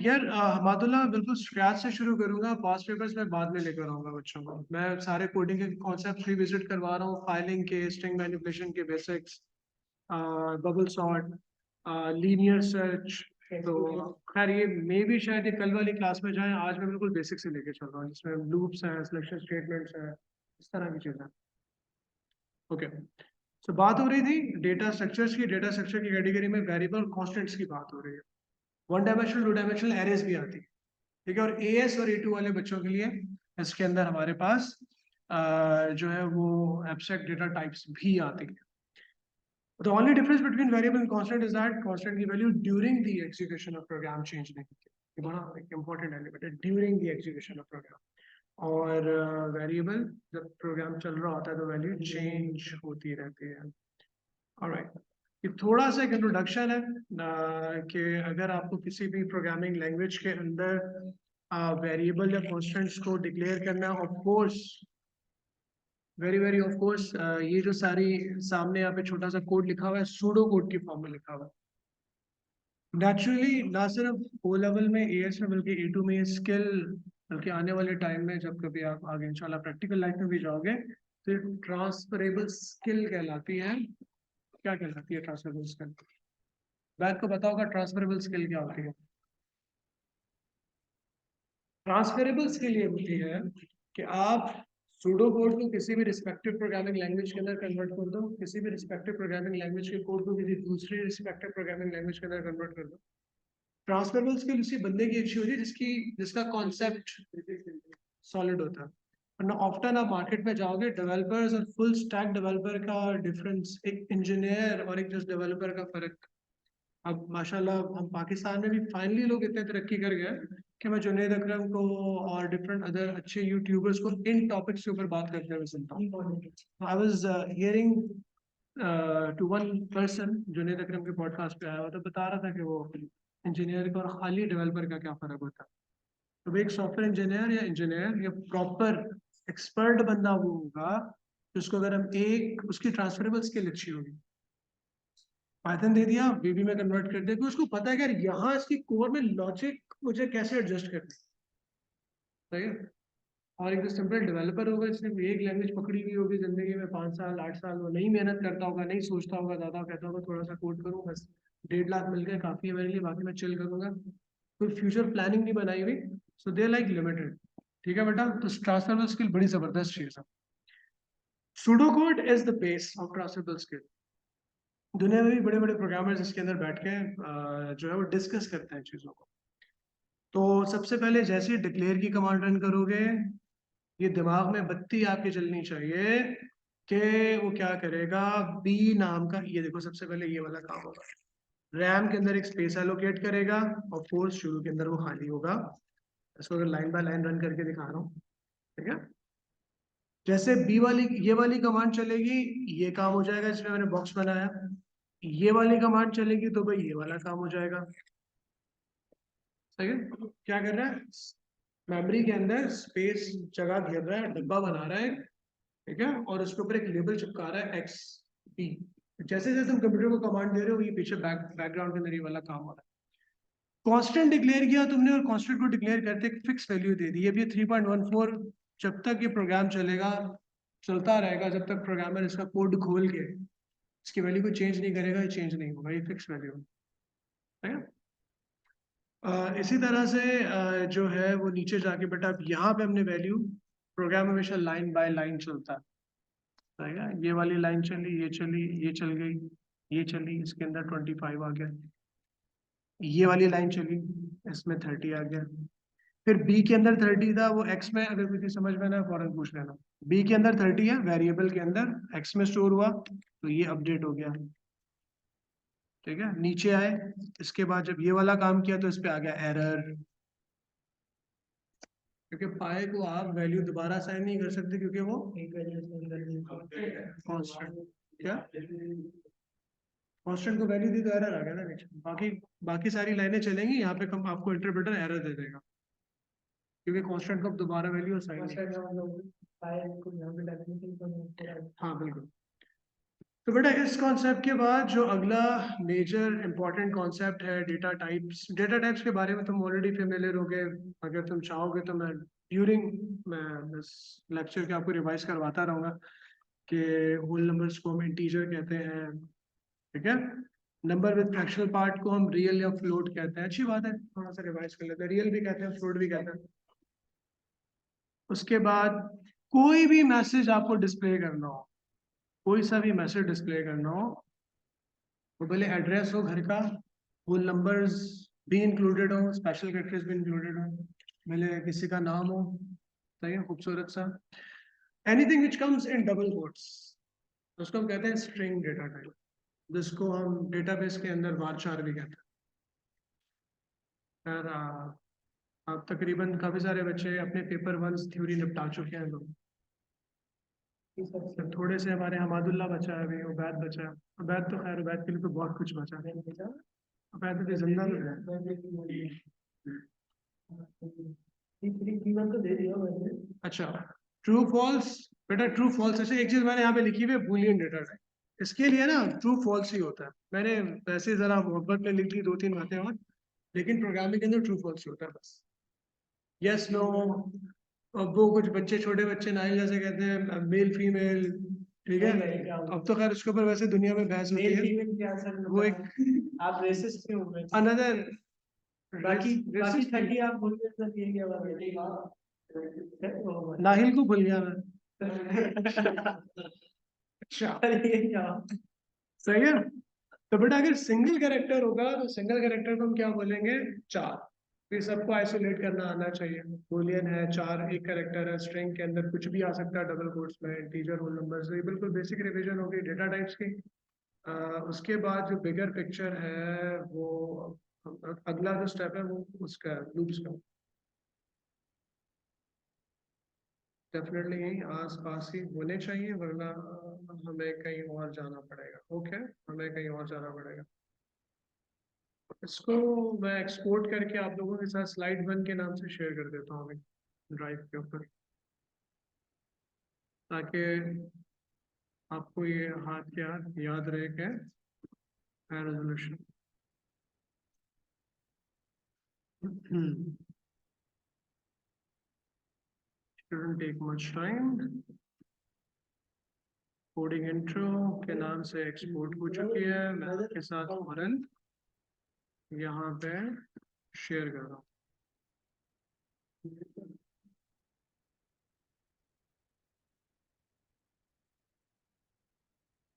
यार हमादुल्ला बिल्कुल स्क्रैच से शुरू करूंगा। पास्ट पेपर्स में बाद में लेकर आऊंगा बच्चों को। मैं सारे कोडिंग के कॉन्सेप्ट रिविजिट करवा रहा हूँ, फाइलिंग के, स्ट्रिंग मैनिपुलेशन के basics, bubble sort, linear search. तो खैर ये मे भी शायद ये कल वाली क्लास में जाए। आज मैं बिल्कुल बेसिक से लेके चल रहा हूँ, जिसमें लूप्स हैं, सिलेक्शन स्टेटमेंट्स हैं, इस तरह की चीज़ें। ओके, तो बात हो रही थी डेटा स्ट्रक्चर्स की। डेटा स्ट्रक्चर की कैटेगरी में वेरिएबल कॉन्स्टेंट्स की बात हो रही है। One dimensional, two dimensional arrays भी आती है, ठीक है। और एएस और ए2 वाले बच्चों के लिए इसके अंदर हमारे पास जो है वो एब्स्ट्रैक्ट डेटा टाइप्स भी आती है। The only difference between variable and constant is that constant की value during the execution of program change नहीं होती। ये बड़ा एक important element है, during the execution of program। और वेरिएबल जब प्रोग्राम चल रहा होता है तो वैल्यू चेंज होती रहती है। ऑलराइट, ये थोड़ा सा एक इंट्रोडक्शन है कि अगर आपको किसी भी प्रोग्रामिंग लैंग्वेज के अंदर वेरिएबल या कॉन्स्टेंट्स को डिक्लेयर करना है, of course very very of course ये जो सारी सामने यहाँ पे छोटा सा कोड लिखा हुआ है, सूडो कोड की फॉर्म में लिखा हुआ है। नेचुरली ना सिर्फ ओ लेवल में, एएस में, बल्कि ए2 में ये स्किल, बल्कि आने वाले टाइम में जब कभी आप आगे इंशाल्लाह प्रैक्टिकल लाइफ में भी जाओगे तो ट्रांसफरेबल स्किल कहलाती है। क्या कहलाती है ट्रांसफरेबल स्किल? बैक को पता होगा ट्रांसफरेबल स्किल क्या होती है। ट्रांसफरेबल स्किल ये होती है कि आप सूडो कोड को किसी भी रिस्पेक्टिव प्रोग्रामिंग लैंग्वेज के अंदर कन्वर्ट कर दो, किसी भी रिस्पेक्टिव प्रोग्रामिंग लैंग्वेज के कोड को किसी दूसरी रिस्पेक्टिव प्रोग्रामिंग लैंग्वेज के अंदर कन्वर्ट कर दो। ट्रांसफरेबल स्किल उसी बंदे की अच्छी होती है जिसका कॉन्सेप्ट सॉलिड होता है। वरना ऑफ्टन आप मार्केट में जाओगे, डेवलपर्स और फुल स्टैक डेवलपर का डिफरेंस, एक इंजीनियर और एक जस्ट डेवलपर का फर्क। अब माशाल्लाह हम पाकिस्तान में भी फाइनली लोग इतने तरक्की कर गए कि मैं जुनैद अकरम को और डिफरेंट अदर अच्छे यूट्यूबर्स को इन टॉपिक्स के ऊपर बात करते हुए सुनता हूँ। I was hearing to one person, Junaid Akram के पॉडकास्ट पे आया हुआ, तो बता रहा था कि वो इंजीनियर का और खाली डेवलपर का क्या फ़र्क होता है। तो वो एक सॉफ्टवेयर इंजीनियर या प्रॉपर एक्सपर्ट बंदा वो होगा जिसको अगर हम एक उसकी ट्रांसफरेबल स्किल अच्छी होगी, पाइथन दे दिया, वीबी में कन्वर्ट कर दिया, उसको पता है कि यार यहाँ इसकी कोर में लॉजिक मुझे कैसे एडजस्ट करना है, सही है। और एक जो सिंपल डेवलपर होगा जिसने कोई एक लैंग्वेज पकड़ी हुई होगी जिंदगी में 5 साल 8 साल, वो नहीं मेहनत करता होगा, नहीं सोचता होगा ज़्यादा, कहता होगा थोड़ा सा कोड करूँ बस, 1.5 लाख मिल गए काफ़ी है मेरे लिए, बाकी मैं चिल करूंगा, कोई फ्यूचर प्लानिंग नहीं बनाई हुई। सो दे लाइक लिमिटेड, ठीक है बेटा। तो ट्रांसफरेबल स्किल बड़ी जबरदस्त चीज़ है। Pseudo code is the base of transferable skill. दुनिया में भी बड़े बड़े प्रोग्रामर्स इसके अंदर बैठ के जो है वो डिस्कस करते हैं चीज़ों को। तो सबसे पहले जैसे ही डिक्लेयर की कमांड रन करोगे, ये दिमाग में बत्ती आपके चलनी चाहिए कि वो क्या करेगा। बी नाम का, ये देखो सबसे पहले ये वाला काम होगा, रैम के अंदर एक स्पेस एलोकेट करेगा और फोर्स शुरू के अंदर वो खाली होगा। इसको अगर लाइन बाय लाइन रन करके दिखा रहा हूँ, ठीक है। जैसे बी वाली ये वाली कमांड चलेगी, ये काम हो जाएगा जिसमें मैंने बॉक्स बनाया। ये वाली कमांड चलेगी तो भाई ये वाला काम हो जाएगा, सही है। क्या कर रहा है, मेमोरी के अंदर स्पेस जगह घेर रहा है, डब्बा बना रहा है, ठीक है, और उसके ऊपर एक लेबल चिपका रहा है एक्स पी। जैसे जैसे तुम कंप्यूटर को कमांड दे रहे हो, ये पीछे बैकग्राउंड के अंदर ये वाला काम हो रहा है। कांस्टेंट डिक्लेयर किया तुमने और कांस्टेंट को डिक्लेयर करते एक फिक्स वैल्यू दे दी। अब ये 3.14 जब तक ये प्रोग्राम चलेगा, चलता रहेगा, जब तक प्रोग्रामर इसका कोड खोल के इसकी वैल्यू को चेंज नहीं करेगा, ये चेंज नहीं होगा, ये फिक्स वैल्यू है। इसी तरह से जो है वो नीचे जाके बेटा, अब यहाँ पे हमने वैल्यू, प्रोग्राम हमेशा लाइन बाय लाइन चलता है, ठीक है। ये वाली लाइन चली, ये चली, ये चल गई, ये चली, इसके अंदर 25 आ गया, ये वाली लाइन चली, इसमें 30 आ गया। फिर बी के अंदर 30 था, वो एक्स में, अगर किसी समझ में ना फौरन पूछ लेना। बी के अंदर 30 है, वेरिएबल के अंदर एक्स में स्टोर हुआ, तो ये अपडेट हो गया, ठीक है। नीचे आए, इसके बाद जब ये वाला काम किया तो इस पे आ गया एरर, क्योंकि पाए को आप वैल्यू दोबारा साइन नहीं कर सकते क्योंकि वो कांस्टेंट, क्या कांस्टेंट को वैल्यू दी तो एरर आ गया ना नीचे। बाकी बाकी सारी लाइनें चलेंगी, यहाँ पे कम आपको इंटरप्रेटर एरर दे देगा क्योंकि कांस्टेंट को दोबारा वैल्यू साइन नहीं। हाँ बिल्कुल। तो बेटा इस कॉन्सेप्ट के बाद जो अगला मेजर इंपॉर्टेंट कॉन्सेप्ट है डेटा टाइप्स। डेटा टाइप्स के बारे में तुम ऑलरेडी फेमिलियर हो गए। अगर तुम चाहोगे तो मैं इस लेक्चर के आपको रिवाइज करवाता रहूँगा कि होल नंबर्स को हम इंटीजर कहते हैं, ठीक है। नंबर विद फ्रैक्शनल पार्ट को हम रियल या फ्लोट कहते हैं। अच्छी बात है, थोड़ा सा रिवाइज कर लेते हैं। रियल भी कहते हैं, फ्लोट भी कहते हैं। उसके बाद कोई भी मैसेज आपको डिस्प्ले करना हो, कोई सा भी मैसेज डिस्प्ले करना हो, तो भले एड्रेस हो घर का, होल नंबर्स भी इंक्लूडेड हो, स्पेशल कैरेक्टर्स भी इंक्लूडेड हो, भले किसी का नाम हो, सही है, खूबसूरत सा, anything which comes in double quotes, उसको हम कहते हैं स्ट्रिंग डेटा टाइप, जिसको हम डेटाबेस के अंदर वारचार भी कहते हैं। यार आप तकरीबन काफी सारे बच्चे अपने पेपर वंस थ्योरी निपटा चुके हैं लोग। सिर्फ थोड़े से हमारे हमादुल्ला बचा है, अभी उबैद बचा है। उबैद तो खैर, उबैद के लिए तो बहुत कुछ बचा है। उबैद तो जिंदा में है। अच्छा, ट्रू फॉल्स। बेटा ट्रू फॉल्स, अच्छा एक चीज मैंने यहाँ पे लिखी हुई है, बूलियन डेटा टाइप। इसके लिए ना ट्रू फॉल्स ही होता है। मैंने वैसे जरा मोहब्बत में लिख ली दो तीन बातें और, लेकिन प्रोग्रामिंग के अंदर ट्रू फॉल्स ही होता है बस। Yes no. अब वो कुछ बच्चे, छोटे बच्चे नाइन जैसे कहते हैं मेल फीमेल, ठीक है। अब तो खैर उसके ऊपर वैसे दुनिया में बहस होती है। वो एक आप रेसिस्ट क्यों हो गए? अनदर बाकी 30 आप बोल रहे सर, ये क्या बात है? नाहिल को भूल गया मैं। अच्छा, अरे ये क्या? सही है। तो बेटा अगर सिंगल कैरेक्टर होगा तो सिंगल कैरेक्टर को हम क्या बोलेंगे? चार। फिर सबको आइसोलेट करना आना चाहिए। बूलियन है, चार एक कैरेक्टर है, स्ट्रिंग के अंदर कुछ भी आ सकता है, डबल कोट्स में, इंटीजर, होल नंबर। ये बिल्कुल बेसिक रिवीजन हो गई डेटा टाइप्स की। उसके बाद जो बिगर पिक्चर है वो, अगला जो स्टेप है वो उसका लूप्स का। डेफिनेटली यही आस पास ही होने चाहिए, वरना हमें कहीं और जाना पड़ेगा। ओके, हमें कहीं और जाना पड़ेगा। इसको मैं एक्सपोर्ट करके आप लोगों के साथ स्लाइड वन के नाम से शेयर कर देता हूँ अभी ड्राइव के ऊपर, ताकि आपको ये हाथ के हाथ याद रहे कि resolution. shouldn't take much time। Coding intro के नाम से एक्सपोर्ट हो चुकी है। मैं आपके साथ फौरन यहाँ पे शेयर कर रहा हूँ।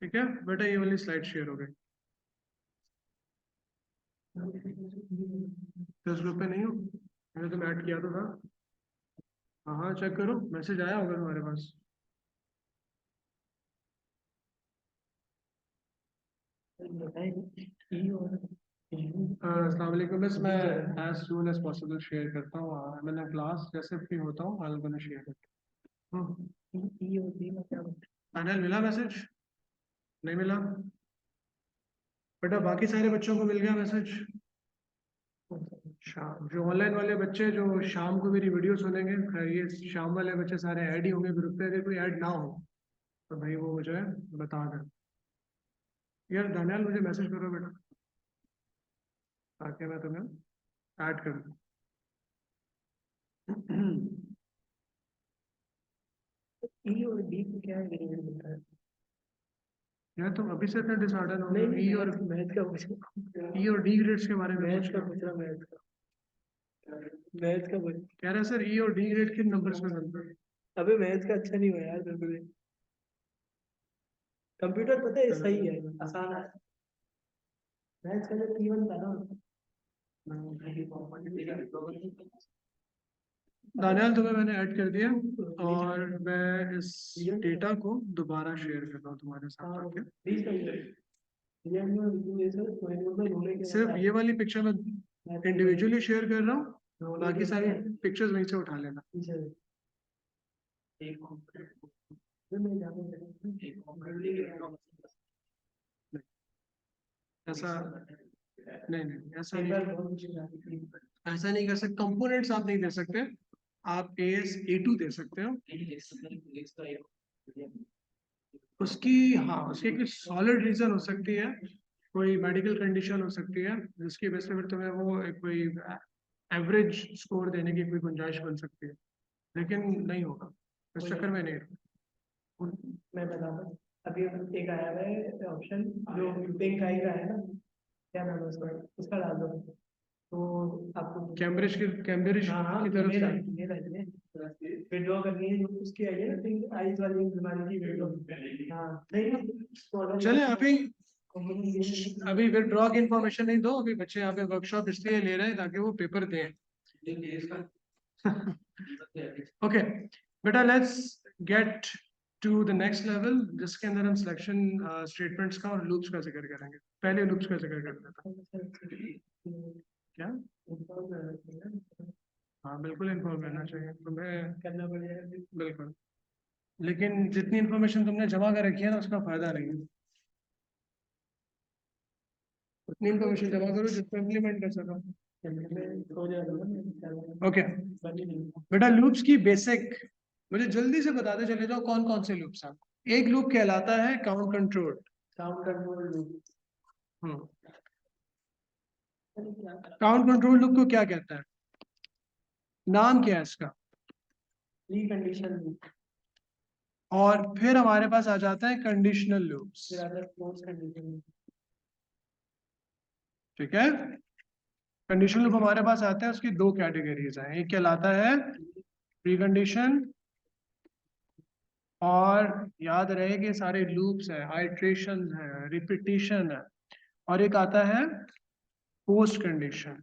ठीक है बेटा, ये वाली स्लाइड शेयर हो गई। फेसबुक ग्रुप पे नहीं हो? मैंने तुम्हें ऐड किया तो था। हाँ हाँ, चेक करो, मैसेज आया होगा तुम्हारे पास। अस्सलाम वालेकुम। बस मैं as soon as possible share करता हूँ। मैंने क्लास जैसे फ्री होता हूँ आई विल शेयर करता हूँ। फाइनल मिला मैसेज? नहीं मिला? बेटा बाकी सारे बच्चों को मिल गया मैसेज? अच्छा, जो ऑनलाइन वाले बच्चे जो शाम को मेरी वीडियो सुनेंगे, खैर ये शाम वाले बच्चे सारे ऐड ही होंगे ग्रुप पे। अगर कोई ऐड ना हो तो भाई वो मुझे बता दें। यार दानियाल मुझे मैसेज करो बेटा, ताकि मैं तुम्हें ऐड कर दूँ। ई और डी को क्या ग्रेड मिलता है? यार तुम अभी से इतना डिसऑर्डर हो, नहीं ई और मैथ का पूछ रहा ई और डी ग्रेड्स के बारे में मैथ का पूछ रहा मैथ का मैथ का पूछ। कह रहा है सर ई और डी ग्रेड किन नंबर्स में बनते हैं? अबे मैथ का अच्छा नहीं हुआ यार बिल्कुल भी। कंप्यूटर पता है सही है, आसान है। मैथ का जो P1 था ना, दानियाल तुम्हें मैंने ऐड कर दिया, और मैं इस डेटा को दोबारा शेयर कर रहा हूँ तुम्हारे साथ आके। सिर्फ ये वाली पिक्चर मैं इंडिविजुअली शेयर कर रहा हूँ, बाकी सारी पिक्चर्स वहीं से उठा लेना। ऐसा नहीं नहीं, ऐसा नहीं कर सकते। कंपोनेंट्स आप नहीं दे सकते, आप AS A2 दे सकते हो। उसकी, हाँ उसकी एक सॉलिड रीजन हो सकती है, कोई मेडिकल कंडीशन हो सकती है जिसकी वजह से फिर तुम्हें वो एक कोई एवरेज स्कोर देने की कोई गुंजाइश बन सकती है, लेकिन नहीं होगा इस चक्कर में नहीं। मैं बता दूं, अभी एक आया हुआ है ऑप्शन जो पिंक आई का है ना, क्या नाम है उसका, उसका डाल दो तो आपको। कैम्ब्रिज हाँ हाँ, की तरफ मेरा से। मेरा ये विड्रॉ करनी है जो उसकी आई है ना, पिंक आईज वाली बीमारी की विड्रॉ। हाँ नहीं, चले अभी तो अभी विड्रॉ की इंफॉर्मेशन नहीं दो, अभी बच्चे यहाँ पे वर्कशॉप इसलिए ले रहे हैं ताकि वो पेपर दें। ओके बेटा, let's get to the next level जिसके अंदर हम सिलेक्शन स्टेटमेंट्स का और लूप्स का जिक्र करेंगे। पहले लूप्स का जिक्र कर देता हूँ। क्या? हाँ बिल्कुल इन्फॉर्म रहना चाहिए तुम्हें, करना पड़ेगा। बिल्कुल, लेकिन जितनी इन्फॉर्मेशन तुमने जमा कर रखी है ना उसका फायदा नहीं है। उतनी इन्फॉर्मेशन जमा करो जिसको इम्प्लीमेंट कर सको। ओके बेटा, लूप्स की बेसिक मुझे जल्दी से बताते चले जाओ कौन कौन से लूप्स हैं। एक लूप कहलाता है count control. Count control loop. Count control loop को क्या कहता है, नाम क्या है इसका? Pre condition loop. और फिर हमारे पास आ जाता है कंडीशनल लूप्स। ठीक है, कंडीशनल लूप हमारे पास आता है, उसकी दो कैटेगरीज हैं, एक कहलाता है प्री कंडीशन, और याद रहे कि सारे लूप्स हैं, आइट्रेशन है, रिपीटिशन है, और एक आता है पोस्ट कंडीशन।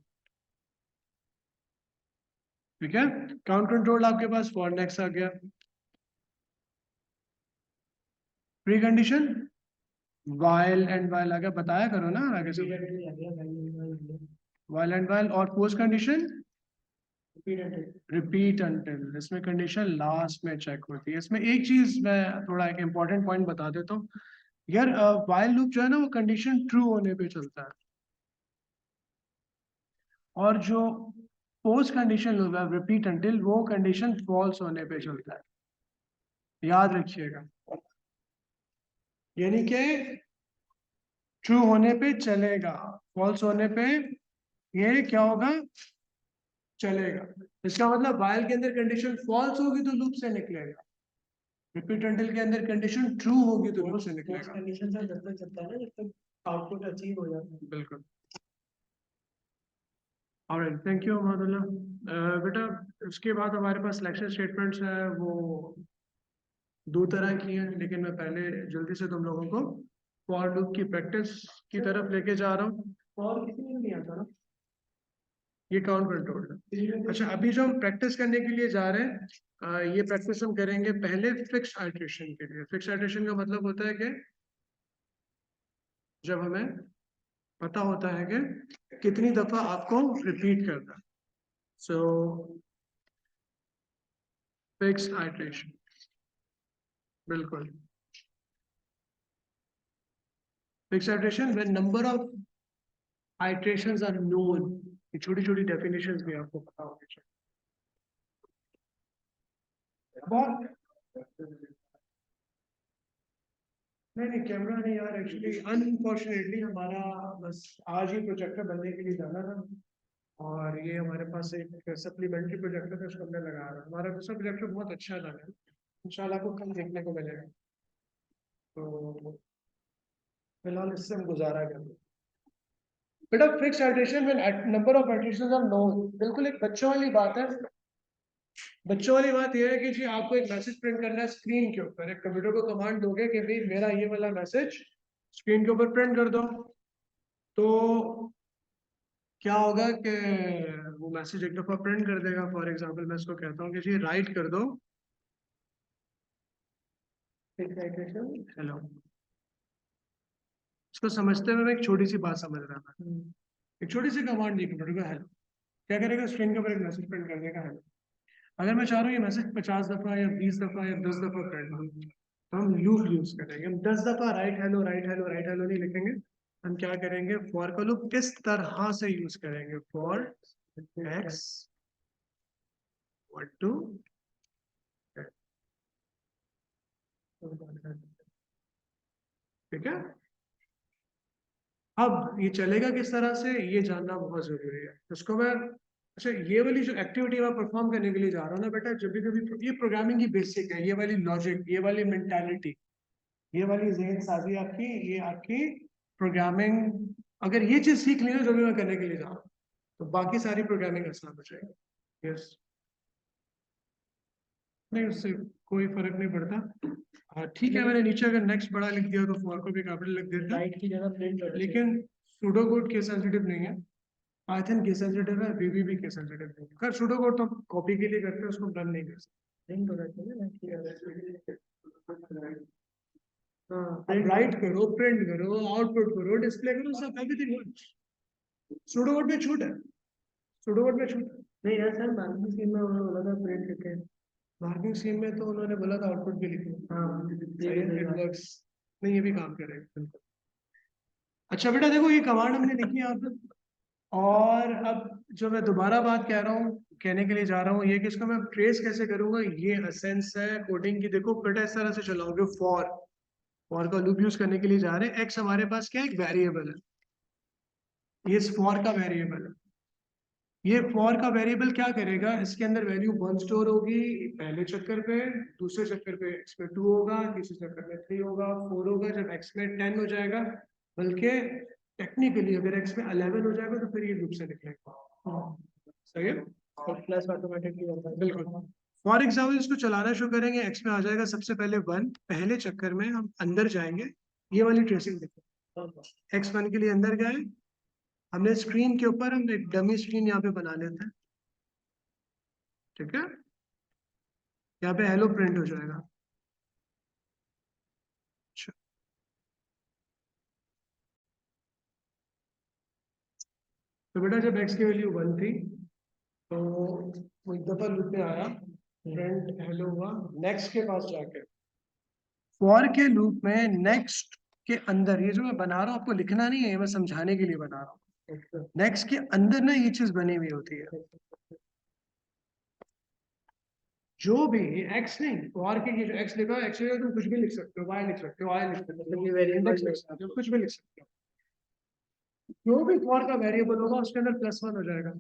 ठीक है, काउंट कंट्रोल आपके पास फॉर नेक्स्ट आ गया, pre condition while and while आ गया, बताया करो ना आगे से, वाइल एंड वाइल, और पोस्ट कंडीशन रिपीट अंटिल। इसमें कंडीशन लास्ट में चेक होती है। इसमें एक चीज मैं थोड़ा एक इंपॉर्टेंट पॉइंट बता देता हूँ यार, वाइल लूप जो है ना वो कंडीशन ट्रू होने पे चलता है, और जो पोस्ट कंडीशन लूप है रिपीट अंटिल वो कंडीशन फॉल्स होने पे चलता है, याद रखिएगा। यानी कि ट्रू होने पे चलेगा, फॉल्स होने पे ये क्या होगा, चलेगा। इसका मतलब वाइल के अंदर कंडीशन फॉल्स होगी तो लूप से निकलेगा, रिपीट अंटिल के अंदर कंडीशन ट्रू होगी तो लूप से निकलेगा। कंडीशन से जब तक चलता है ना, जब तक आउटपुट अचीव हो जाता है। बिल्कुल। Alright, thank you Ahmadullah. बेटा उसके बाद हमारे पास सिलेक्शन स्टेटमेंट्स है, वो दो तरह की हैं, लेकिन मैं पहले जल्दी से तुम लोगों को फॉर लूप की प्रैक्टिस की तरफ लेके जा रहा हूँ। और किसी में नहीं आता ना, ये काउंट कंट्रोल है। अच्छा, अभी जो हम प्रैक्टिस करने के लिए जा रहे हैं, ये प्रैक्टिस हम करेंगे पहले फिक्स आइट्रेशन के लिए। फिक्स आइट्रेशन का मतलब होता है कि जब हमें पता होता है कि कितनी दफा आपको रिपीट करना है। सो फिक्स आइट्रेशन, बिल्कुल fix iteration when number of iterations are known. ये छोटी छोटी डेफिनेशंस भी आपको पता होनी चाहिए। नहीं कैमरा नहीं यार, एक्चुअली अनफॉर्चुनेटली हमारा बस आज ही प्रोजेक्टर बनने के लिए जाना था, और ये हमारे पास एक सप्लीमेंट्री प्रोजेक्टर था, उसको हमने लगा रहा। हमारा दूसरा प्रोजेक्टर बहुत अच्छा था, इंशाल्लाह आपको कल देखने को मिलेगा। तो फिलहाल इससे हम गुजारा करेंगे। बेटा fix iteration when number of iterations are known, बिल्कुल एक बच्चों वाली बात है। बच्चों वाली बात यह है कि जी आपको एक मैसेज प्रिंट करना है स्क्रीन के ऊपर, एक कंप्यूटर को कमांड दोगे कि भाई मेरा ये वाला मैसेज स्क्रीन के ऊपर प्रिंट कर दो, तो क्या होगा कि वो मैसेज एक दफा प्रिंट कर देगा। फॉर एग्जांपल मैं इसको कहता हूँ कि जी राइट कर दो हेलो। इसको समझते हुए मैं एक छोटी सी बात समझ रहा था, एक छोटी सी कमांड दी कंप्यूटर को, हेलो क्या करेगा, स्क्रीन के ऊपर एक मैसेज प्रिंट कर देगा हेलो। अगर मैं चाह रहा हूँ ये मैसेज 50 दफा या 20 दफा या 10 दफा प्रिंट हो, तो हम लूप यूज करेंगे। हम 10 दफा right hello right hello right hello नहीं लिखेंगे, हम क्या करेंगे, फॉर का लूप इस तरह से यूज करेंगे, फॉर एक्स टू ठीक है। अब ये चलेगा किस तरह से, ये जानना बहुत जरूरी है। इसको मैं, अच्छा ये वाली जो एक्टिविटी मैं परफॉर्म करने के लिए जा रहा हूँ ना बेटा, जब भी कभी, ये प्रोग्रामिंग की बेसिक है, ये वाली लॉजिक, ये वाली मेंटालिटी, ये वाली जहन साजी आपकी, ये आपकी प्रोग्रामिंग, अगर ये चीज सीख ली ना जो भी मैं करने के लिए जा रहा हूँ, तो बाकी सारी प्रोग्रामिंग आसान हो जाएगी। यस, नहीं उससे कोई फर्क नहीं पड़ता। हाँ ठीक है, मैंने नीचे अगर नेक्स्ट बड़ा लिख दिया तो फॉर को भी कैपिटल लिख देता, राइट की जगह प्रिंट कर, लेकिन सूडो कोड केस सेंसिटिव नहीं है, पाइथन केस सेंसिटिव है, वीबी भी केस सेंसिटिव नहीं है। खैर सूडो कोड तो कॉपी के लिए करते हैं, उसको रन नहीं कर सकते। प्रिंट हो जाती है ना की जगह। हाँ, राइट करो, प्रिंट करो, आउटपुट करो, डिस्प्ले करो, सब एवरीथिंग वर्क्स। सूडो कोड में छूट है, सूडो कोड में छूट है। नहीं यार सर, मार्किंग स्कीम में उन्होंने बोला था प्रिंट करके। मार्किंग स्कीम में तो उन्होंने बोला था आउटपुट भी लिखो। हाँ, सही है, it works। नहीं ये भी काम करेगा बिल्कुल। अच्छा बेटा देखो, ये कमांड हमने लिखी है यहाँ पे, और अब जो मैं दोबारा बात कह रहा हूँ, कहने के लिए जा रहा हूँ, ये कि इसको मैं ट्रेस कैसे करूंगा, ये एसेंस है कोडिंग की। देखो बेटा इस तरह से चलाओगे, फॉर का लूप यूज करने के लिए जा रहे हैं। एक्स हमारे पास क्या है, एक वेरिएबल है, ये फॉर का वेरिएबल है। ये फॉर का वेरिएबल क्या करेगा, इसके अंदर वैल्यू 1 स्टोर होगी पहले चक्कर पे, दूसरे चक्कर पे एक्स में 2 होगा, तीसरे चक्कर में 3 होगा, 4 होगा, जब एक्स में 10 हो जाएगा, बल्कि टेक्निकली अगर एक्स में 11 हो जाएगा तो फिर ये लूप से निकलेगा। सही है, और प्लस ऑटोमेटिकली होता है। बिल्कुल। फॉर एग्जाम्पल इसको चलाना शुरू करेंगे, एक्स में आ जाएगा सबसे पहले 1, पहले चक्कर में हम अंदर जाएंगे, ये वाली ट्रेसिंग देखो, एक्स 1 के लिए अंदर गए, हमने स्क्रीन के ऊपर हम एक डमी स्क्रीन यहाँ पे बना लेते हैं, ठीक है, यहाँ पे हेलो प्रिंट हो जाएगा। अच्छा, तो बेटा जब x की वैल्यू 1 थी तो वो एक दफा लूप में आया, प्रिंट हेलो हुआ, नेक्स्ट के पास जाके फॉर के लूप में नेक्स्ट के अंदर, ये जो मैं बना रहा हूँ आपको लिखना नहीं है, ये मैं समझाने के लिए बना रहा हूँ, नेक्स्ट के अंदर ना ये चीज बनी हुई होती है, जो भी x नहीं, फॉर के ये जो x लिखा है, x लिखा तुम कुछ भी लिख सकते हो, y लिख सकते हो, y लिख सकते हो, इंडेक्स लिख सकते हो, कुछ भी लिख सकते हो, जो भी फॉर का वेरिएबल होगा उसके अंदर +1 हो जाएगा।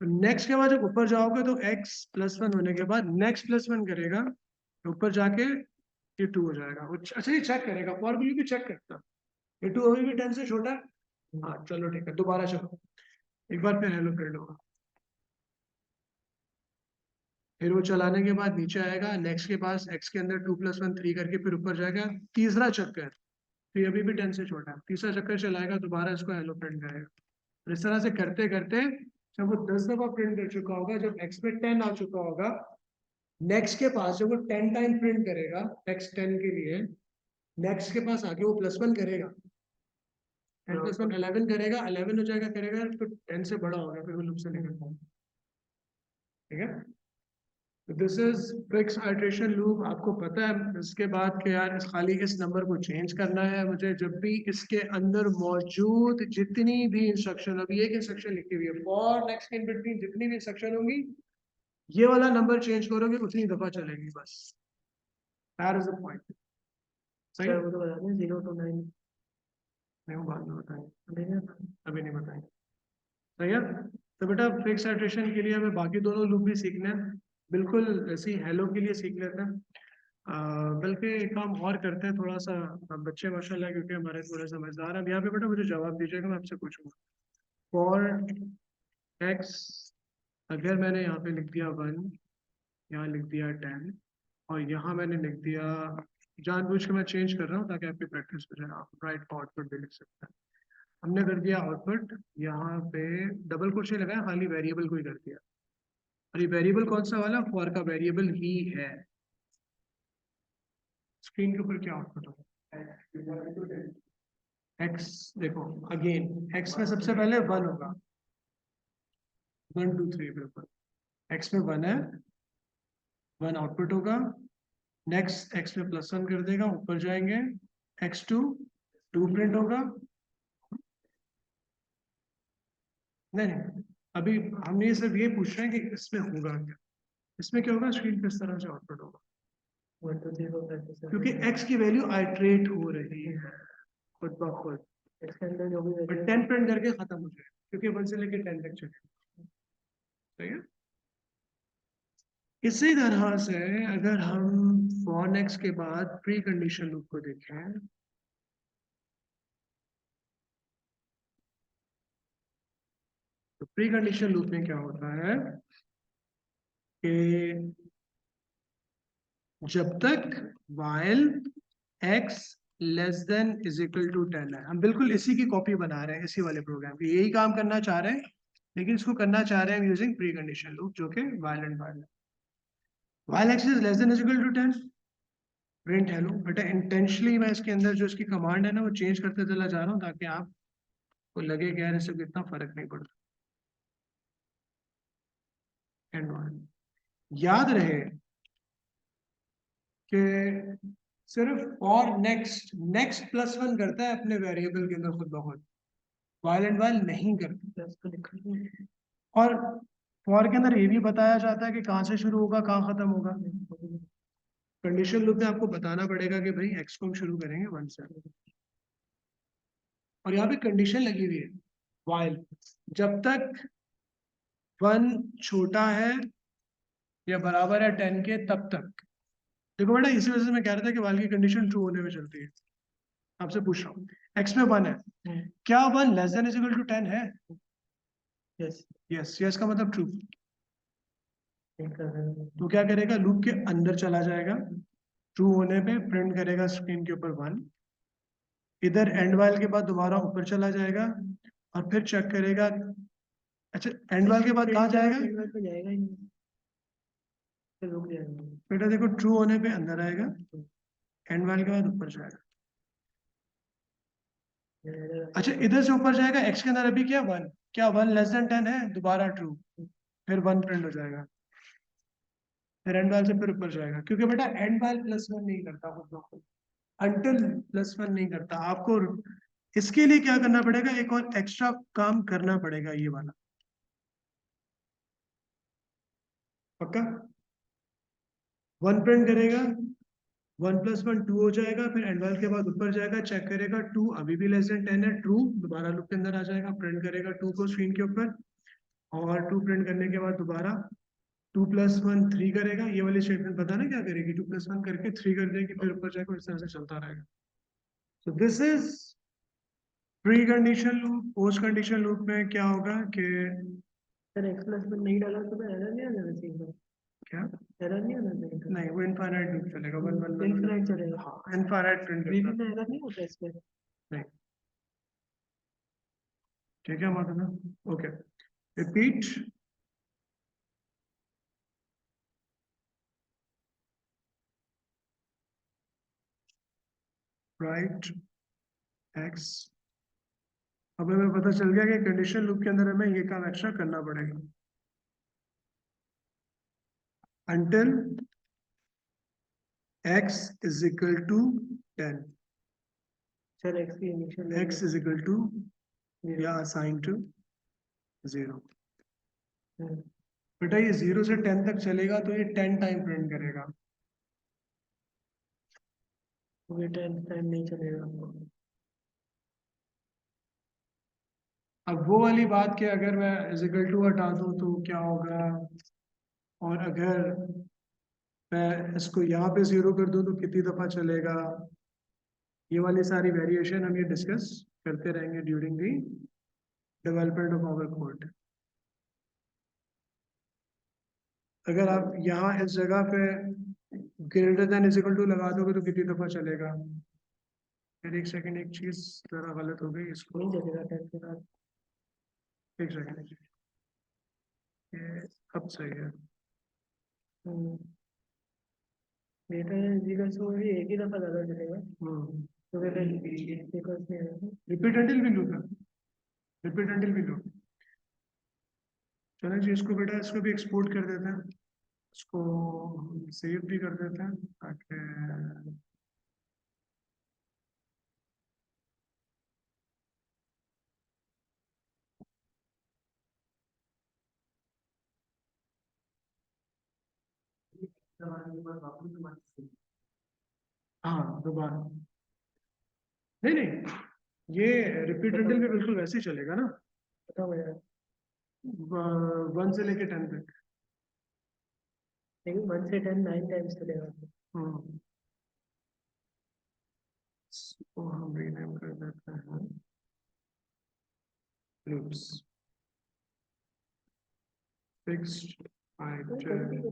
तो नेक्स्ट के बाद जब ऊपर जाओगे तो x +1 होने के बाद नेक्स्ट +1 करेगा, तो ऊपर जाके ये 2 हो जाएगा। अच्छा ये चेक करेगा, फॉर वैल्यू भी चेक करता, ये 2 अभी भी 10 से छोटा है, हाँ चलो ठीक है, दोबारा चलो, एक बार फिर हेलो प्रिंट होगा, फिर वो चलाने के बाद नीचे आएगा, नेक्स्ट के पास x के अंदर 2 + 1 3 करके फिर ऊपर जाएगा, तीसरा चक्कर, तो ये अभी भी 10 से छोटा है, तीसरा चक्कर चलाएगा, दोबारा इसको हेलो प्रिंट करेगा। और इस तरह से करते करते जब वो 10 दफा प्रिंट कर चुका होगा, जब x पे 10 आ चुका होगा, नेक्स्ट के पास जब वो 10 टाइम प्रिंट करेगा x 10 के लिए, नेक्स्ट के पास आके वो +1 करेगा, 10 + 1 11 करेगा, 11 हो जाएगा करेगा, तो 10 से बड़ा हो गया, फिर वो लूप से निकल पाएगा, ठीक है। This is fix iteration loop, आपको पता है इसके बाद कि यार खाली इस नंबर को चेंज करना है मुझे, जब भी इसके अंदर मौजूद जितनी भी इंस्ट्रक्शन, अभी एक इंस्ट्रक्शन लिखी हुई है फॉर नेक्स्ट इन बिटवीन, जितनी भी इंस्ट्रक्शन होंगी ये वाला नंबर चेंज करोगे उतनी दफा चलेगी बस, दैट इज द पॉइंट। सही है, वो तो बता दें 0 to 9। नहीं वो बाद में बताएंगे, अभी नहीं बताएंगे। सही है, तो बेटा फिक्स आइटरेशन के लिए हमें बाकी दोनों लूप भी सीखना है, बिल्कुल ऐसे ही हेलो के लिए सीख लेते हैं। बल्कि एक काम और करते हैं थोड़ा सा, बच्चे माशाल्लाह क्योंकि हमारे थोड़े समझदार हैं। अब यहाँ पे बेटा मुझे जवाब दीजिएगा, मैं आपसे पूछूंगा, फॉर एक्स, अगर मैंने यहाँ पे लिख दिया 1, यहाँ लिख दिया 10, और यहाँ मैंने लिख दिया, जानबूझ के मैं चेंज कर रहा हूँ ताकि आपकी प्रैक्टिस हो जाए, आप राइट आउटपुट भी लिख सकते हैं। हमने कर दिया आउटपुट, यहाँ पे डबल क्वेश्चन लगाया, खाली वेरिएबल को ही कर दिया, और ये वेरिएबल कौन सा वाला, फॉर का वेरिएबल ही है। स्क्रीन के ऊपर क्या आउटपुट होगा, एक्स, देखो अगेन एक्स में सबसे पहले 1 होगा, 1 2 3 बिल्कुल, एक्स में 1 है, 1 आउटपुट होगा, नेक्स्ट एक्स में +1 कर देगा, ऊपर जाएंगे, x2 2 प्रिंट होगा, नहीं नहीं अभी हम ये सिर्फ ये पूछ रहे हैं कि इसमें होगा क्या, इसमें क्या होगा, स्क्रीन किस तरह से आउटपुट होगा, 1 2 3 4 5 6 क्योंकि x की वैल्यू आइट्रेट हो रही है, खुद ब खुद, इसके अंदर जो भी और variable 10 प्रिंट करके खत्म हो जाए, क्योंकि 1 से लेके 10 तक चलेगा। सही है। इसी तरह से अगर हम for next के बाद प्री कंडीशन लूप को देखें, तो प्री कंडीशन लूप में क्या होता है कि जब तक while x less than is equal to 10 है, हम बिल्कुल इसी की कॉपी बना रहे हैं, इसी वाले प्रोग्राम की, यही काम करना चाह रहे हैं, लेकिन इसको करना चाह रहे हैं यूजिंग प्री कंडीशन लूप, जो कि while and while x is less than is equal to 10 print hello. बेटा इंटेंशनली मैं इसके अंदर जो इसकी कमांड है ना वो चेंज करते चला जा रहा हूँ, ताकि आपको लगे कि यार इससे इतना फर्क नहीं पड़ता। एंड वन, याद रहे कि सिर्फ और नेक्स्ट नेक्स्ट प्लस वन करता है अपने वेरिएबल के अंदर खुद ब खुद, while एंड while नहीं करता। प्लस को लिखा है। और फॉर के अंदर ये भी बताया जाता है कि कहाँ से शुरू होगा कहाँ खत्म होगा। कंडीशन लूप में आपको बताना पड़ेगा कि भाई एक्स को हम शुरू करेंगे 1 से, और यहाँ पे कंडीशन लगी हुई है while, जब तक 1 छोटा है या बराबर है 10 के तब तक। देखो बेटा इसी वजह से मैं कह रहा था कि while की कंडीशन ट्रू होने में चलती है। आपसे पूछ रहा हूँ एक्स में 1 है, क्या 1 less than is equal to 10 है? यस, यस, यस का मतलब ट्रू। कर रहे हैं। तो क्या करेगा, लूप के अंदर चला जाएगा, ट्रू होने पे प्रिंट करेगा स्क्रीन के ऊपर 1, इधर एंड वाइल के बाद दोबारा ऊपर चला जाएगा और फिर चेक करेगा। अच्छा, एंड वाइल के बाद कहाँ जाएगा? एंड पे जाएगा ही नहीं, फिर रुक जाएगा। बेटा देखो ट्रू होने पे अंदर आएगा, एंड वाइल के बाद ऊपर जाएगा। अच्छा, इधर से ऊपर जाएगा, एक्स के अंदर अभी क्या 1, क्या 1 लेस देन 10 है? दोबारा ट्रू, फिर 1 प्रिंट हो जाएगा, फिर एंड वाइल से फिर ऊपर जाएगा, क्योंकि बेटा एंड वाइल प्लस 1 नहीं करता खुद, अंटिल प्लस 1 नहीं करता। आपको इसके लिए क्या करना पड़ेगा, एक और एक्स्ट्रा काम करना पड़ेगा, ये वाला। पक्का? 1 प्रिंट करेगा, 1 प्लस 1 2 हो जाएगा, फिर एंड वाइल के बाद ऊपर जाएगा, चेक करेगा 2 अभी भी लेस देन 10 है, ट्रू, दोबारा लूप के अंदर आ जाएगा, प्रिंट करेगा 2 को स्क्रीन के ऊपर, और 2 प्रिंट करने के बाद दोबारा 2 प्लस 1 3 करेगा। ये वाली स्टेटमेंट पता ना क्या करेगी, 2 प्लस 1 करके 3 कर देगी, फिर ऊपर जाएगा, इस तरह से चलता रहेगा। So this is pre condition loop. Post condition loop में क्या होगा कि सर एक्स प्लस में नहीं डाला तो एरर नहीं आना चाहिए, क्या, एरर नहीं आना चाहिए। नहीं वो इनफाइनाइट लूप चलेगा, 1 1 1 इनफिनिट चलेगा। हाँ इनफाइनाइट प्रिंट बीच करता में एरर नहीं होता इसमें। नहीं। ठीक है मतलब, ओके, रिपीट राइट एक्स। अब हमें पता चल गया कि कंडीशन लूप के अंदर हमें ये काम एक्स्ट्रा करना पड़ेगा, until x is equal to 10, sir X की initial x is equal to या असाइन टू 0। बेटा ये 0 से 10 तक चलेगा तो ये 10 टाइम प्रिंट करेगा। टाइम टाइम नहीं चलेगा। अब वो वाली बात कि अगर मैं इज इक्वल टू हटा दूं तो क्या होगा, और अगर मैं इसको यहाँ पे 0 कर दूं तो कितनी दफा चलेगा, ये वाली सारी वेरिएशन हम ये डिस्कस करते रहेंगे during the development of our code. अगर आप यहाँ इस जगह पे greater than is equal to लगा दोगे तो कितनी दफा चलेगा? फिर एक सेकंड, एक चीज जरा गलत हो गई, इसको नहीं चलेगा टाइम के बाद। एक सेकंड, ये अब सही है। डेटा जीरो से भी एक ही दफा ज्यादा चलेगा, तो फिर सीक्वेंस नहीं आएगा। रिपीट अंटिल भी लूप है, रिपीट अंटिल भी लूप। चलो जी, इसको बेटा इसको भी एक्सपोर्ट कर देते हैं, इसको सेव भी कर देते हैं ताकि हाँ दोबारा, नहीं नहीं ये रिपीटेंडल भी बिल्कुल वैसे ही चलेगा ना, बताओ यार, 1 से लेके 10 तक। लेकिन 1 से 10 9 टाइम्स चलेगा। हम्म, तो हम रीनेम कर देते हैं loops, fixed iterations।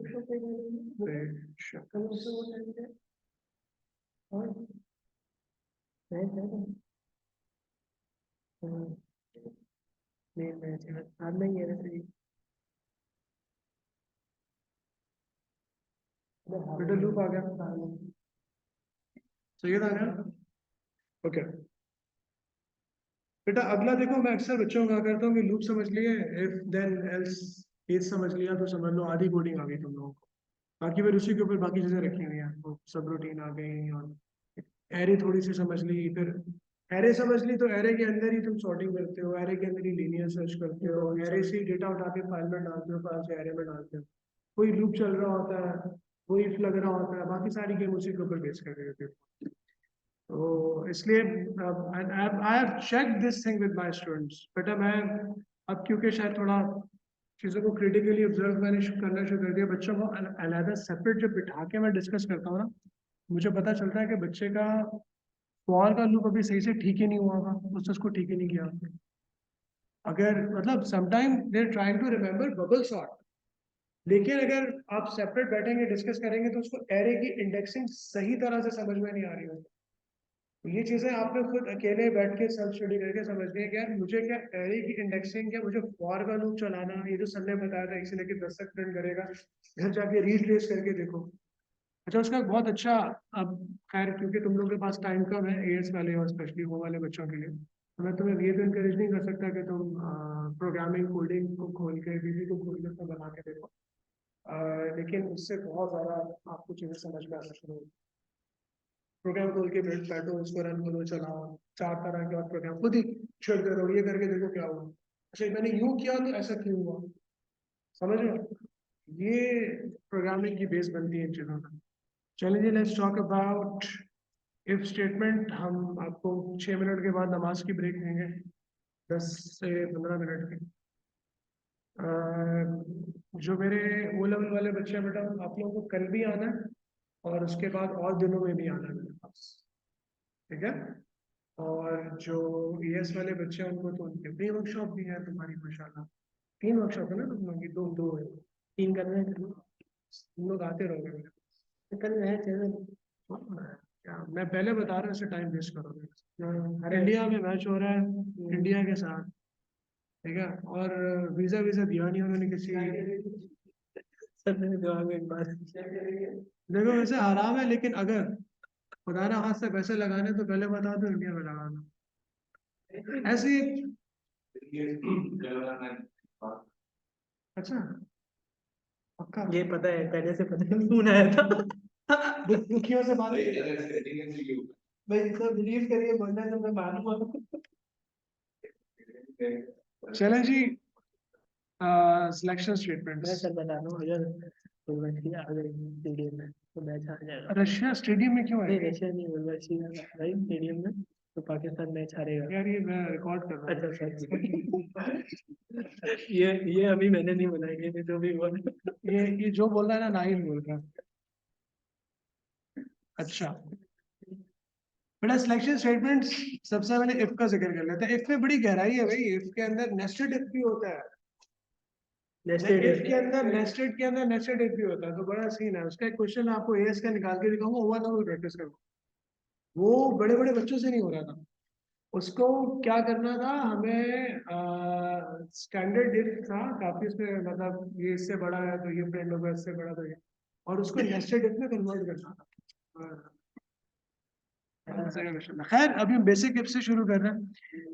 बेटा लूप आ गया, सही था ना? ओके बेटा, अगला देखो, मैं अक्सर बच्चों को कहा करता हूँ कि लूप समझ लिए, इफ देन एल्स केस समझ लिया तो समझ लो आधी कोडिंग आ गई तुम लोगों को। बाकी फिर उसी के ऊपर बाकी चीजें रखी हुई हैं, वो सब रूटीन आ गई, और एरे थोड़ी सी समझ ली, फिर एरे समझ ली तो एरे के अंदर ही तुम सॉर्टिंग करते हो, एरे के अंदर ही लीनियर सर्च करते हो, एरे से ही डेटा उठा के फाइल में डालते हो, फाइल से एरे में डालते हो, कोई लूप चल रहा होता है, कोई इफ लग रहा होता है, बाकी सारी गेम उसी के ऊपर बेस करके होती है। तो इसलिए I have check this thing with my students, बेटा मैं अब क्योंकि शायद थोड़ा चीज़ों को क्रिटिकली ऑब्जर्व मैंने करना शुरू कर दिया, बच्चों को अलग सेपरेट जब बिठा के मैं डिस्कस करता हूँ ना, मुझे पता चलता है कि बच्चे का फॉर का लूप अभी सही से ठीक ही नहीं हुआ होगा, उसने उसको ठीक ही नहीं किया। अगर मतलब sometime they trying to remember bubble sort, लेकिन अगर आप सेपरेट बैठेंगे डिस्कस करेंगे तो उसको एरे की इंडेक्सिंग सही तरह से समझ में नहीं आ रही होगी। तो ये चीजें आपने खुद अकेले बैठ के सेल्फ स्टडी करके समझनी है कि यार मुझे क्या एरे की इंडेक्सिंग, क्या मुझे फॉर का लूप चलाना, ये जो सर ने बताया था इसी लेके 10 तक प्रिंट करेगा, घर जाके रीट्रेस करके देखो। अच्छा उसका एक बहुत अच्छा, अब खैर क्योंकि तुम लोग के पास टाइम कम है एएस वाले और स्पेशली वो वाले बच्चों के लिए, तो मैं तुम्हें ये तो इनकरेज नहीं कर सकता कि तुम प्रोग्रामिंग कोडिंग को खोल के वीडियो को खोल के बना के देखो, लेकिन उससे बहुत ज़्यादा आपको चीज़ें समझ में आना शुरू होगी। प्रोग्राम खोल के बैठो, उसको रन करो, चलाओ, 4 तरह के और प्रोग्राम खुद ही छोड़ दे रहो, ये करके देखो क्या हुआ, अच्छा मैंने यूं किया तो ऐसा क्यों हुआ, समझ रहे हो? ये प्रोग्रामिंग की बेस बनती है इन चीज़ों का। चलिए let's talk about if statement. हम आपको 6 मिनट के बाद नमाज की ब्रेक देंगे, 10 से 15 मिनट की। जो मेरे ओ लेवल वाले बच्चे हैं बेटा, आप लोगों को कल भी आना है और उसके बाद और दिनों में भी आना है मेरे पास, ठीक है? और जो ईएस वाले बच्चे हैं उनको तो उनके भी वर्कशॉप भी है तुम्हारी माशाल्लाह, 3 वर्कशॉप है ना तुम लोग की, दो है, 3 करने हैं तुम लोग आते रहोगे मेरे पास। कल है क्या मैं पहले बता रहा हूँ, इससे टाइम वेस्ट करोगे। इंडिया में मैच हो रहा है इंडिया के साथ, ठीक है? और वीजा वीजा दिया नहीं उन्होंने किसी, सर मेरे दिमाग में एक बात देखो वैसे आराम है, लेकिन अगर खुदा ना हाथ से पैसे लगाने तो पहले बता दो इंडिया में लगाना, ऐसे अच्छा पक्का ये पता है पहले से, पता नहीं फोन आया था दुखियों से बात भाई तो बिलीव करिए, बोलना तो मैं मानूंगा। चलें जी, सिलेक्शन स्टेटमेंट्स। मैं सर बता रहा हूँ, अगर वुलवर्सी आ गई स्टेडियम में तो मैच आ जाएगा। रशिया स्टेडियम में क्यों है? नहीं रशिया नहीं, वुलवर्सी भाई स्टेडियम में तो पाकिस्तान मैच हारेगा। यार ये मैं रिकॉर्ड कर रहा हूँ। अच्छा सर ये अभी मैंने नहीं बोला, ये जो भी बोल ये जो बोल रहा है ना नाहिल बोल रहा है। अच्छा बेटा सिलेक्शन स्टेटमेंट्स, सबसे पहले इफ का जिक्र कर लेते हैं। इफ में बड़ी गहराई है भाई, इफ के अंदर नेस्टेड इफ भी होता है, नेस्टेड इफ के अंदर नेस्टेड इफ भी होता है, तो बड़ा सीन है उसका। एक क्वेश्चन आपको एएस का निकाल के दिखाऊंगा, ओवन और प्रैक्टिस करो, वो बड़े बड़े बच्चों से नहीं हो रहा था। उसको क्या करना था हमें, स्टैंडर्ड इफ था काफी, उसमें मतलब ये इससे बड़ा है तो ये फ्रेंड होगा, इससे बड़ा तो ये, और उसको नेस्टेड इफ में कन्वर्ट करना था। खैर अभी हम बेसिक इफ से शुरू कर रहे हैं,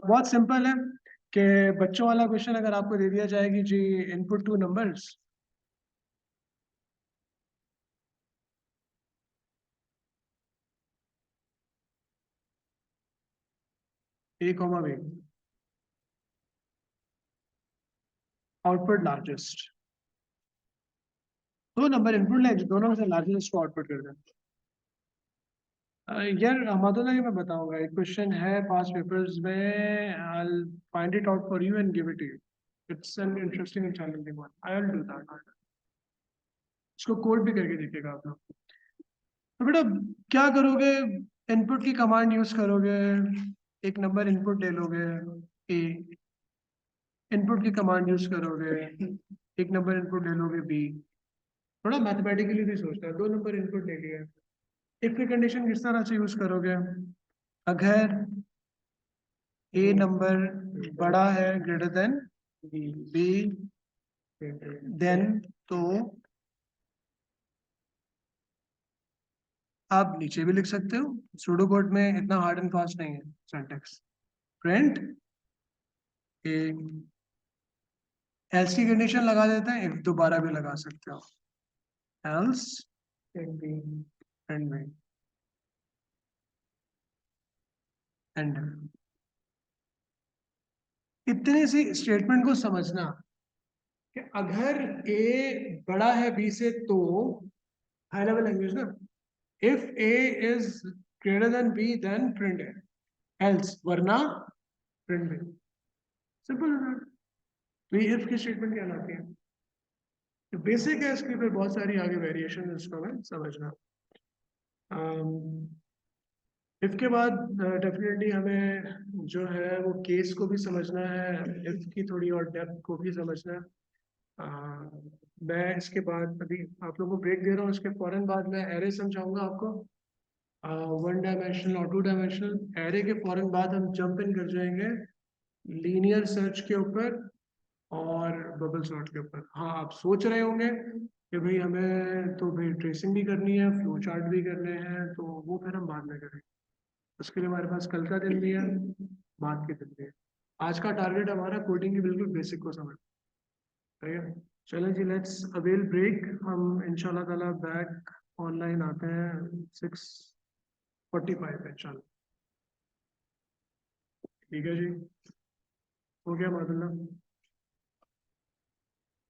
बहुत सिंपल है कि बच्चों वाला क्वेश्चन अगर आपको दे दिया जाएगी जी, input 2 numbers, A comma B, output largest, 2 number input ले, दोनों में से लार्जेस्ट को आउटपुट कर दें। यार माधुला ये मैं बताऊंगा, एक क्वेश्चन है पास पेपर्स में, I'll find it out for you and give it to you. It's an interesting and challenging one. I'll do that. इसको कोड भी करके देखिएगा आप लोग। तो बेटा क्या करोगे, इनपुट की कमांड यूज करोगे, एक नंबर इनपुट ले लोगे ए, इनपुट की कमांड यूज करोगे, एक नंबर इनपुट ले लोगे बी। थोड़ा मैथमेटिकली भी सोचना है, दो नंबर इनपुट ले लिया। इफ की कंडीशन किस तरह से यूज करोगे, अगर ए नंबर बड़ा है ग्रेटर देन बी, देन तो आप नीचे भी लिख सकते हो, सूडो कोड में इतना हार्ड एंड फास्ट नहीं है सिंटैक्स। प्रिंट ए, एल्स की कंडीशन लगा देते हैं, इफ दोबारा भी लगा सकते हो, एल्स एंड बी एंड। इतनी सी स्टेटमेंट को समझना कि अगर ए बड़ा है बी से तो, हाई लेवल लैंग्वेज ना, if A is greater than B then print है, एल्स वरना प्रिंट बी। सिंपल है। तो ये इफ की स्टेटमेंट कहलाती है। तो बेसिक है, इसके ऊपर बहुत सारी आगे वेरिएशन है, इसको हमें समझना। इफ के बाद डेफिनेटली हमें जो है वो केस को भी समझना है, इफ की थोड़ी और डेप्थ को भी समझना है। मैं इसके बाद अभी आप लोगों को ब्रेक दे रहा हूँ, इसके फौरन बाद मैं एरे समझाऊंगा आपको, वन डायमेंशनल और टू डायमेंशनल। एरे के फौरन बाद हम जंप इन कर जाएंगे लीनियर सर्च के ऊपर और बबल सॉर्ट के ऊपर। हाँ आप सोच रहे होंगे कि भाई हमें तो भाई ट्रेसिंग भी करनी है, फ्लो चार्ट भी करने हैं, तो वो फिर हम बाद में करेंगे। उसके लिए हमारे पास कल का दिन भी है, बाद के दिन भी है। आज का टारगेट हमारा कोडिंग की बिल्कुल बेसिक को समझ, ठीक है। चलें जी, लेट्स अवेल ब्रेक। हम इंशाल्लाह ताला बैक ऑनलाइन आते हैं 6:45 पे इंशाल्लाह। ठीक है जी, हो गया मादुल्ला।